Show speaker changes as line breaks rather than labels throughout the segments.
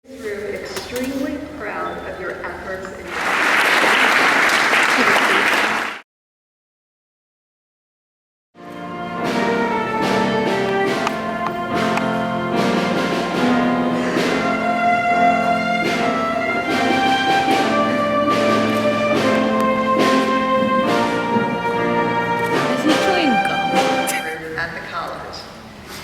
We're extremely proud of your efforts and at the college.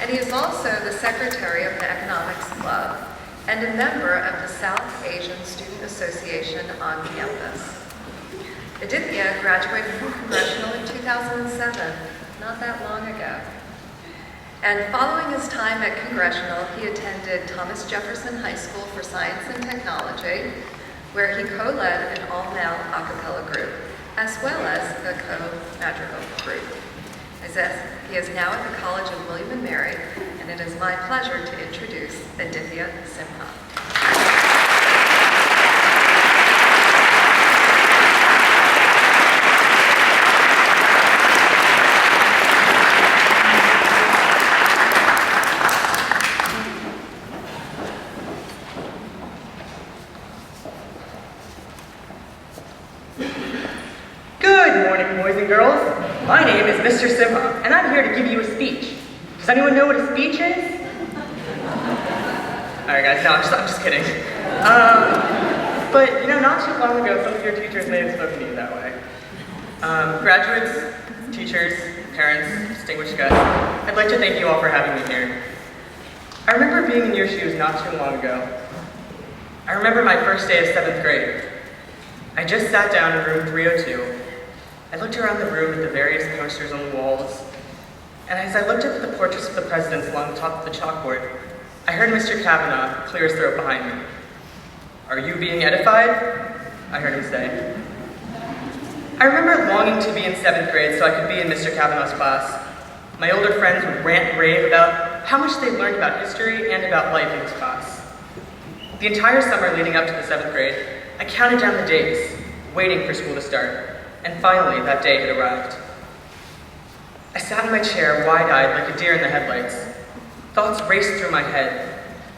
And he is also the secretary of the Economics Club and a member of the South Asian Student Association on campus. Adithya graduated from Congressional in 2007, not that long ago. And following his time at Congressional, he attended Thomas Jefferson High School for Science and Technology, where he co-led an all-male a cappella group, as well as a co-madrigal group. He is now at the College of William & Mary, and it is my pleasure to introduce Adithya Simha.
Good morning, boys and girls. My name is Mr. Simha, and I'm here to give you a speech. Does anyone know what a speech is? Alright guys, no, I'm just kidding. But, you know, not too long ago, some of your teachers may have spoken to you that way. Graduates, teachers, parents, distinguished guests, I'd like to thank you all for having me here. I remember being in your shoes not too long ago. I remember my first day of 7th grade. I just sat down in room 302. I looked around the room at the various posters on the walls, and as I looked at the portraits of the presidents along the top of the chalkboard, I heard Mr. Kavanaugh clear his throat behind me. "Are you being edified?" I heard him say. I remember longing to be in 7th grade so I could be in Mr. Kavanaugh's class. My older friends would rant and rave about how much they learned about history and about life in his class. The entire summer leading up to the 7th grade, I counted down the days, waiting for school to start. And finally, that day had arrived. I sat in my chair, wide-eyed like a deer in the headlights. Thoughts raced through my head.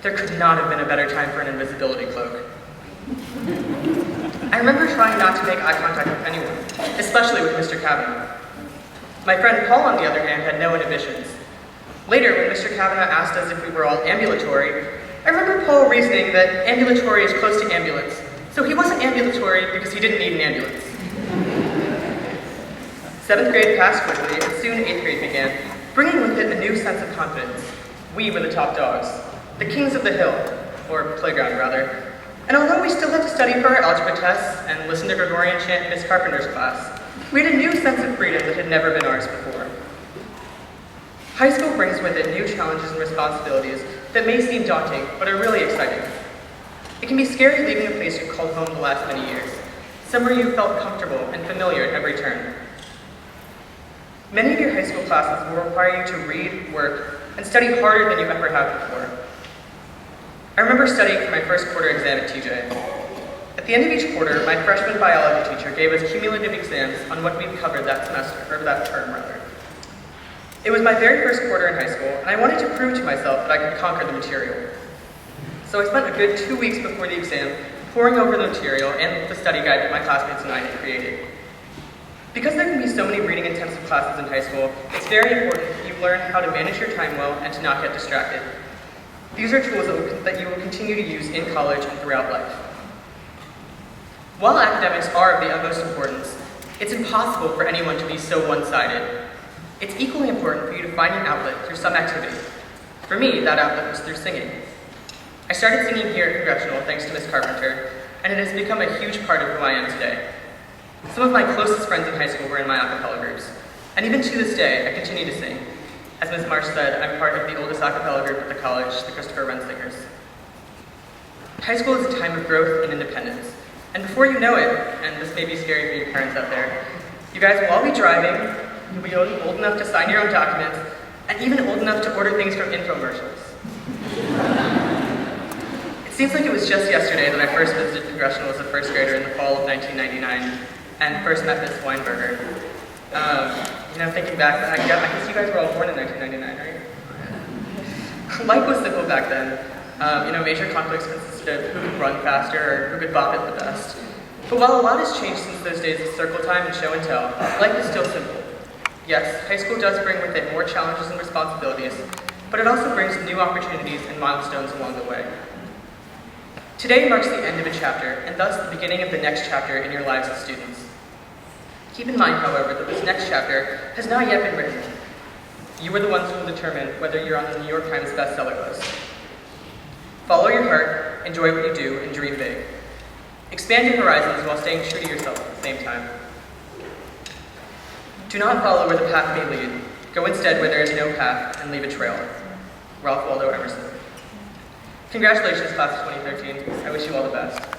There could not have been a better time for an invisibility cloak. I remember trying not to make eye contact with anyone, especially with Mr. Kavanaugh. My friend Paul, on the other hand, had no inhibitions. Later, when Mr. Kavanaugh asked us if we were all ambulatory, I remember Paul reasoning that ambulatory is close to ambulance, so he wasn't ambulatory because he didn't need an ambulance. 7th grade passed quickly, and soon 8th grade began, bringing with it a new sense of confidence. We were the top dogs, the kings of the hill, or playground rather. And although we still had to study for our algebra tests and listen to Gregorian chant in Miss Carpenter's class, we had a new sense of freedom that had never been ours before. High school brings with it new challenges and responsibilities that may seem daunting, but are really exciting. It can be scary leaving a place you've called home the last many years, somewhere you felt comfortable and familiar at every turn. Many of your high school classes will require you to read, work, and study harder than you ever have before. I remember studying for my first quarter exam at TJ. At the end of each quarter, my freshman biology teacher gave us cumulative exams on what we'd covered that semester, or that term rather. It was my very first quarter in high school, and I wanted to prove to myself that I could conquer the material. So I spent a good 2 weeks before the exam poring over the material and the study guide that my classmates and I had created. Because there can be so many reading-intensive classes in high school, it's very important that you learn how to manage your time well and to not get distracted. These are tools that you will continue to use in college and throughout life. While academics are of the utmost importance, it's impossible for anyone to be so one-sided. It's equally important for you to find an outlet through some activity. For me, that outlet was through singing. I started singing here at Congressional thanks to Miss Carpenter, and it has become a huge part of who I am today. Some of my closest friends in high school were in my a cappella groups, and even to this day, I continue to sing. As Ms. Marsh said, I'm part of the oldest a cappella group at the college, the Christopher Wren Singers. High school is a time of growth and independence, and before you know it, and this may be scary for your parents out there, you guys will all be driving, you'll be old enough to sign your own documents, and even old enough to order things from infomercials. It seems like it was just yesterday that I first visited Congressional as a first grader in the fall of 1999, and first met Miss Weinberger. Thinking back, I guess you guys were all born in 1999, right? Life was simple back then. Major conflicts consisted of who could run faster or who could bob it the best. But while a lot has changed since those days of circle time and show and tell, life is still simple. Yes, high school does bring with it more challenges and responsibilities, but it also brings new opportunities and milestones along the way. Today marks the end of a chapter, and thus the beginning of the next chapter in your lives as students. Keep in mind, however, that this next chapter has not yet been written. You are the ones who will determine whether you're on the New York Times bestseller list. Follow your heart, enjoy what you do, and dream big. Expand your horizons while staying true to yourself at the same time. Do not follow where the path may lead. Go instead where there is no path and leave a trail. Ralph Waldo Emerson. Congratulations, class of 2013. I wish you all the best.